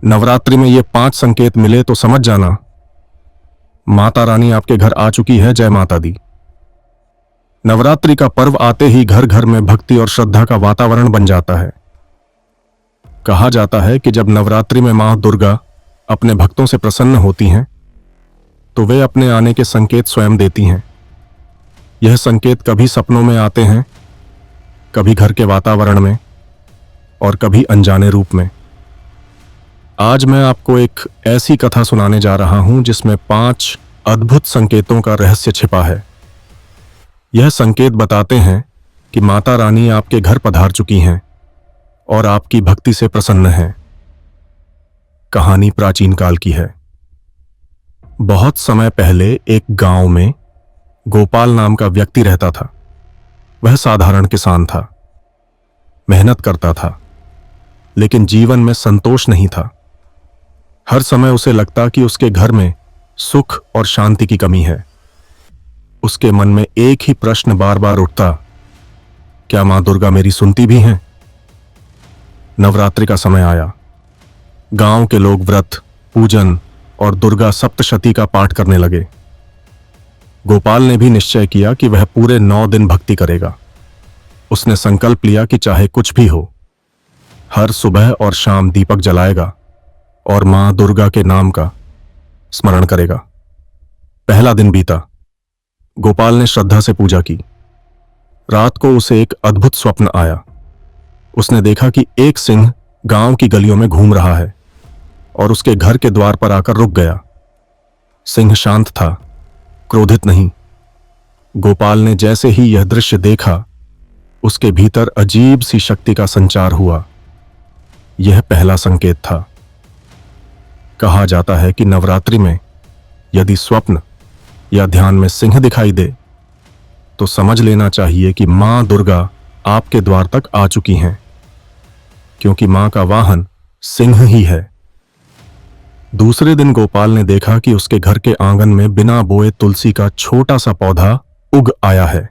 नवरात्रि में ये 5 संकेत मिले तो समझ जाना माता रानी आपके घर आ चुकी है। जय माता दी। नवरात्रि का पर्व आते ही घर घर में भक्ति और श्रद्धा का वातावरण बन जाता है। कहा जाता है कि जब नवरात्रि में मां दुर्गा अपने भक्तों से प्रसन्न होती हैं तो वे अपने आने के संकेत स्वयं देती हैं। यह संकेत कभी सपनों में आते हैं, कभी घर के वातावरण में और कभी अनजाने रूप में। आज मैं आपको एक ऐसी कथा सुनाने जा रहा हूं जिसमें 5 अद्भुत संकेतों का रहस्य छिपा है। यह संकेत बताते हैं कि माता रानी आपके घर पधार चुकी हैं और आपकी भक्ति से प्रसन्न हैं। कहानी प्राचीन काल की है। बहुत समय पहले एक गांव में गोपाल नाम का व्यक्ति रहता था। वह साधारण किसान था, मेहनत करता था, लेकिन जीवन में संतोष नहीं था। हर समय उसे लगता कि उसके घर में सुख और शांति की कमी है। उसके मन में एक ही प्रश्न बार बार उठता, क्या मां दुर्गा मेरी सुनती भी हैं? नवरात्रि का समय आया। गांव के लोग व्रत, पूजन और दुर्गा सप्तशती का पाठ करने लगे। गोपाल ने भी निश्चय किया कि वह पूरे 9 दिन भक्ति करेगा। उसने संकल्प लिया कि चाहे कुछ भी हो, हर सुबह और शाम दीपक जलाएगा और मां दुर्गा के नाम का स्मरण करेगा। पहला दिन बीता। गोपाल ने श्रद्धा से पूजा की। रात को उसे एक अद्भुत स्वप्न आया। उसने देखा कि एक सिंह गांव की गलियों में घूम रहा है और उसके घर के द्वार पर आकर रुक गया। सिंह शांत था, क्रोधित नहीं। गोपाल ने जैसे ही यह दृश्य देखा, उसके भीतर अजीब सी शक्ति का संचार हुआ। यह पहला संकेत था। कहा जाता है कि नवरात्रि में यदि स्वप्न या ध्यान में सिंह दिखाई दे तो समझ लेना चाहिए कि मां दुर्गा आपके द्वार तक आ चुकी हैं, क्योंकि मां का वाहन सिंह ही है। दूसरे दिन गोपाल ने देखा कि उसके घर के आंगन में बिना बोए तुलसी का छोटा सा पौधा उग आया है।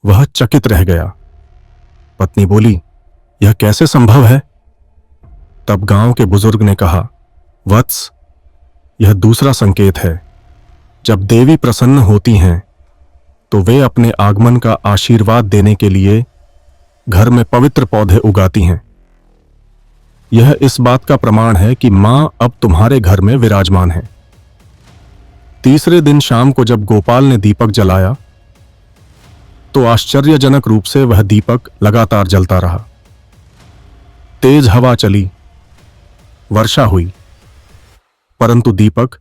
वह चकित रह गया। पत्नी बोली, यह कैसे संभव है? तब गांव के बुजुर्ग ने कहा, वत्स, यह दूसरा संकेत है। जब देवी प्रसन्न होती हैं तो वे अपने आगमन का आशीर्वाद देने के लिए घर में पवित्र पौधे उगाती हैं। यह इस बात का प्रमाण है कि मां अब तुम्हारे घर में विराजमान है। तीसरे दिन शाम को जब गोपाल ने दीपक जलाया तो आश्चर्यजनक रूप से वह दीपक लगातार जलता रहा। तेज हवा चली, वर्षा हुई, परंतु दीपक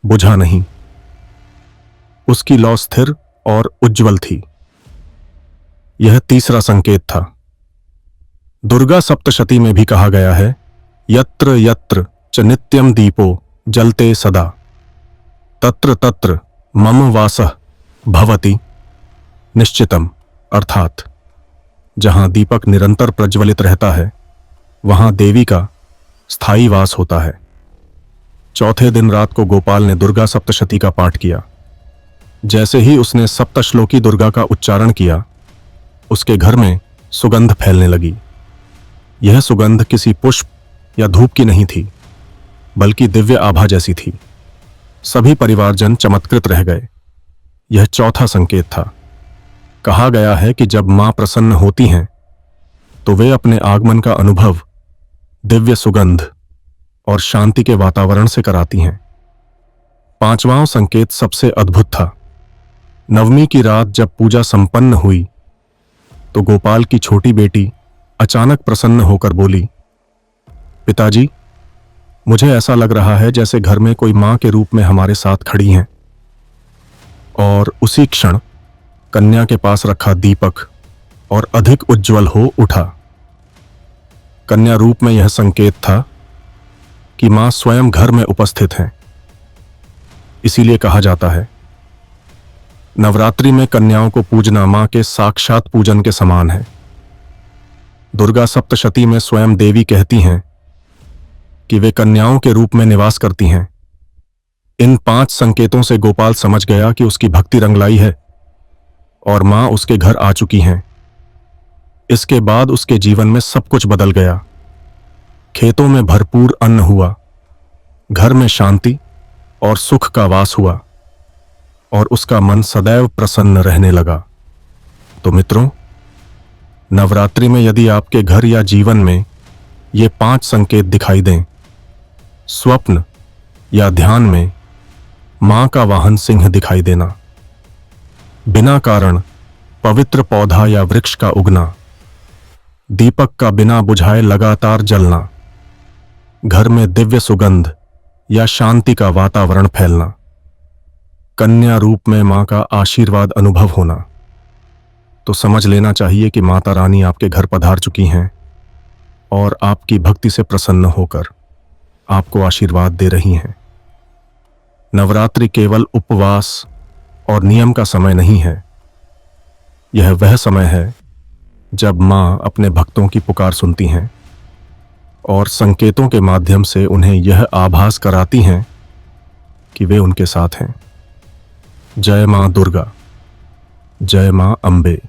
बुझा नहीं। उसकी लौ स्थिर और उज्जवल थी। यह तीसरा संकेत था। दुर्गा सप्तशती में भी कहा गया है, यत्र यत्र च नित्यम दीपो जलते सदा तत्र तत्र मम वासः भवति निश्चितम। अर्थात जहां दीपक निरंतर प्रज्वलित रहता है वहां देवी का स्थायी वास होता है। चौथे दिन रात को गोपाल ने दुर्गा सप्तशती का पाठ किया। जैसे ही उसने सप्तश्लोकी दुर्गा का उच्चारण किया, उसके घर में सुगंध फैलने लगी। यह सुगंध किसी पुष्प या धूप की नहीं थी, बल्कि दिव्य आभा जैसी थी। सभी परिवारजन चमत्कृत रह गए। यह चौथा संकेत था। कहा गया है कि जब मां प्रसन्न होती हैं तो वे अपने आगमन का अनुभव दिव्य सुगंध और शांति के वातावरण से कराती हैं। पांचवां संकेत सबसे अद्भुत था। नवमी की रात जब पूजा संपन्न हुई तो गोपाल की छोटी बेटी अचानक प्रसन्न होकर बोली, पिताजी, मुझे ऐसा लग रहा है जैसे घर में कोई मां के रूप में हमारे साथ खड़ी हैं। और उसी क्षण कन्या के पास रखा दीपक और अधिक उज्जवल हो उठा। कन्या रूप में यह संकेत था कि मां स्वयं घर में उपस्थित हैं। इसीलिए कहा जाता है, नवरात्रि में कन्याओं को पूजना मां के साक्षात पूजन के समान है। दुर्गा सप्तशती में स्वयं देवी कहती हैं कि वे कन्याओं के रूप में निवास करती हैं। इन 5 संकेतों से गोपाल समझ गया कि उसकी भक्ति रंगलाई है और मां उसके घर आ चुकी हैं। इसके बाद उसके जीवन में सब कुछ बदल गया। खेतों में भरपूर अन्न हुआ, घर में शांति और सुख का वास हुआ और उसका मन सदैव प्रसन्न रहने लगा। तो मित्रों, नवरात्रि में यदि आपके घर या जीवन में ये 5 संकेत दिखाई दें, स्वप्न या ध्यान में मां का वाहन सिंह दिखाई देना, बिना कारण पवित्र पौधा या वृक्ष का उगना, दीपक का बिना बुझाए लगातार जलना, घर में दिव्य सुगंध या शांति का वातावरण फैलना, कन्या रूप में मां का आशीर्वाद अनुभव होना, तो समझ लेना चाहिए कि माता रानी आपके घर पधार चुकी हैं और आपकी भक्ति से प्रसन्न होकर आपको आशीर्वाद दे रही हैं। नवरात्रि केवल उपवास और नियम का समय नहीं है, यह वह समय है जब मां अपने भक्तों की पुकार सुनती हैं और संकेतों के माध्यम से उन्हें यह आभास कराती हैं कि वे उनके साथ हैं। जय मां दुर्गा, जय मां अंबे।